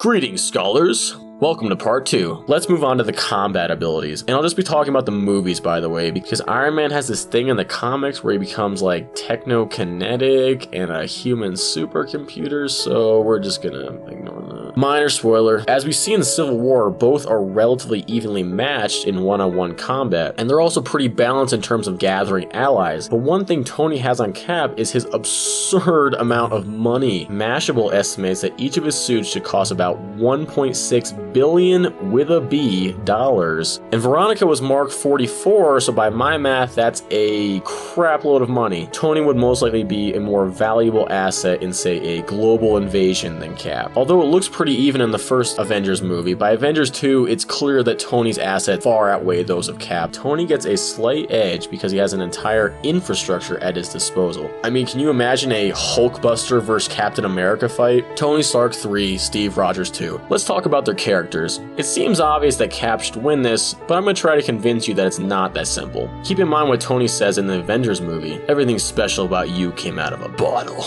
Greetings, scholars! Welcome to part 2. Let's move on to the combat abilities. And I'll just be talking about the movies, by the way, because Iron Man has this thing in the comics where he becomes like technokinetic and a human supercomputer, so we're just gonna ignore that. Minor spoiler, as we see in Civil War, both are relatively evenly matched in one-on-one combat, and they're also pretty balanced in terms of gathering allies. But one thing Tony has on Cap is his absurd amount of money. Mashable estimates that each of his suits should cost about 1.6 billion with a B dollars. And Veronica was Mark 44, so by my math, that's a crap load of money. Tony would most likely be a more valuable asset in, say, a global invasion than Cap. Although it looks pretty even in the first Avengers movie, by Avengers 2, it's clear that Tony's assets far outweigh those of Cap. Tony gets a slight edge because he has an entire infrastructure at his disposal. I mean, can you imagine a Hulkbuster versus Captain America fight? Tony Stark 3, Steve Rogers 2. Let's talk about their characters. It seems obvious that Cap should win this, but I'm going to try to convince you that it's not that simple. Keep in mind what Tony says in the Avengers movie, everything special about you came out of a bottle.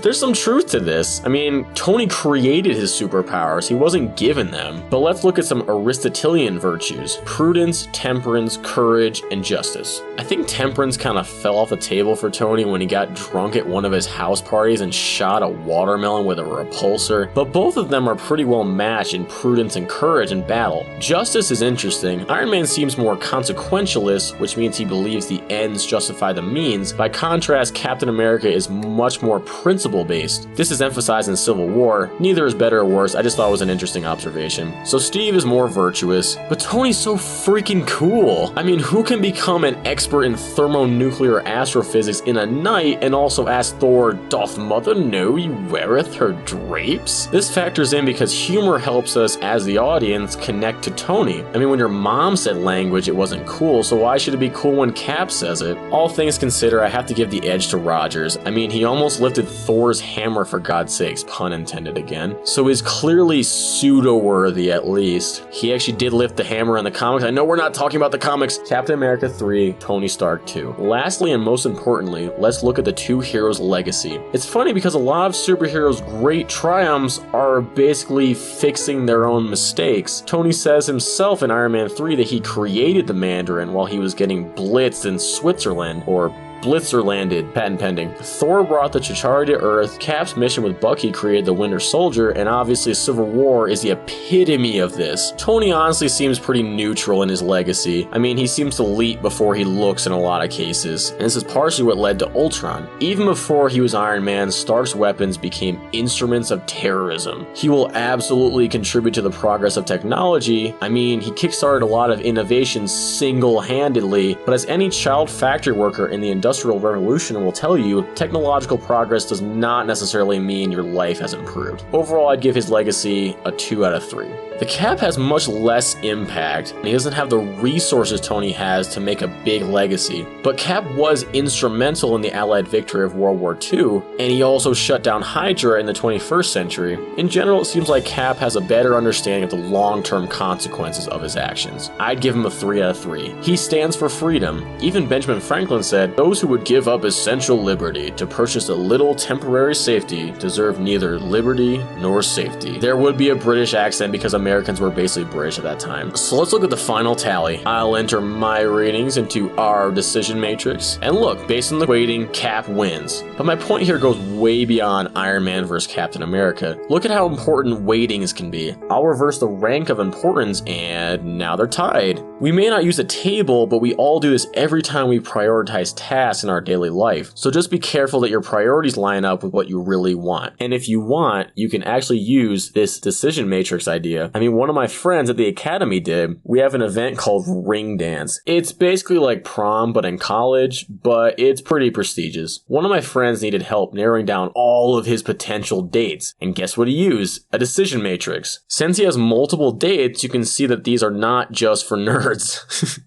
There's some truth to this. I mean, Tony created his superpowers, he wasn't given them. But let's look at some Aristotelian virtues: prudence, temperance, courage, and justice. I think temperance kind of fell off the table for Tony when he got drunk at one of his house parties and shot a watermelon with a repulsor, but both of them are pretty well matched in prudence and courage in battle. Justice is interesting. Iron Man seems more consequentialist, which means he believes the ends justify the means. By contrast, Captain America is much more principle-based. This is emphasized in Civil War. Neither is better or worse, I just thought it was an interesting observation. So Steve is more virtuous, but Tony's so freaking cool. I mean, who can become an expert in thermonuclear astrophysics in a night and also ask Thor, "Doth mother know you weareth her drapes?" This factors in because humor helps us as the audience connect to Tony. I mean, when your mom said language, it wasn't cool, so why should it be cool when Cap says it? All things considered, I have to give the edge to Rogers. I mean, he almost lifted Thor's hammer, for God's sakes, pun intended again. So he's clearly pseudo-worthy at least. He actually did lift the hammer in the comics. I know we're not talking about the comics. Captain America 3, Tony Stark 2. Lastly, and most importantly, let's look at the two heroes' legacy. It's funny because a lot of superheroes' great triumphs are basically fixing their own mistakes. Tony says himself in Iron Man 3 that he created the Mandarin while he was getting blitzed in Switzerland, or Blitzer landed, patent pending. Thor brought the Chitauri to Earth, Cap's mission with Bucky created the Winter Soldier, and obviously Civil War is the epitome of this. Tony honestly seems pretty neutral in his legacy. I mean, he seems to leap before he looks in a lot of cases, and this is partially what led to Ultron. Even before he was Iron Man, Stark's weapons became instruments of terrorism. He will absolutely contribute to the progress of technology. I mean, he kickstarted a lot of innovations single-handedly, but as any child factory worker in the Industrial Revolution will tell you, technological progress does not necessarily mean your life has improved. Overall, I'd give his legacy a 2 out of 3. The Cap has much less impact, and he doesn't have the resources Tony has to make a big legacy. But Cap was instrumental in the Allied victory of World War II, and he also shut down Hydra in the 21st century. In general, it seems like Cap has a better understanding of the long-term consequences of his actions. I'd give him a 3 out of 3. He stands for freedom. Even Benjamin Franklin said, "Those who would give up essential liberty to purchase a little temporary safety deserve neither liberty nor safety." There would be a British accent because Americans were basically British at that time. So let's look at the final tally. I'll enter my ratings into our decision matrix. And look, based on the weighting, Cap wins. But my point here goes way beyond Iron Man versus Captain America. Look at how important weightings can be. I'll reverse the rank of importance, and now they're tied. We may not use a table, but we all do this every time we prioritize tasks in our daily life. So just be careful that your priorities line up with what you really want. And if you want, you can actually use this decision matrix idea. I mean, one of my friends at the academy did. We have an event called Ring Dance. It's basically like prom, but in college, but it's pretty prestigious. One of my friends needed help narrowing down all of his potential dates. And guess what he used? A decision matrix. Since he has multiple dates, you can see that these are not just for nerds.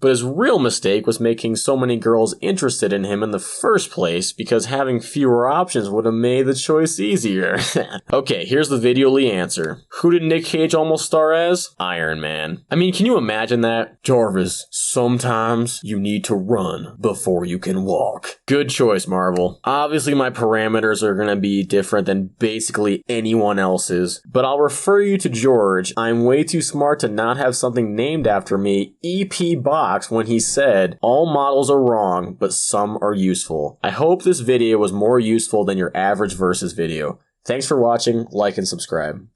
But his real mistake was making so many girls interested in him him in the first place because having fewer options would have made the choice easier. Okay, here's the videoly answer. Who did Nick Cage almost star as? Iron Man. I mean, can you imagine that? Jarvis, sometimes you need to run before you can walk. Good choice, Marvel. Obviously, my parameters are gonna be different than basically anyone else's, but I'll refer you to George. I'm way too smart to not have something named after me, EP Box, when he said, all models are wrong, but some are useful. I hope this video was more useful than your average Versus video. Thanks for watching, like and subscribe.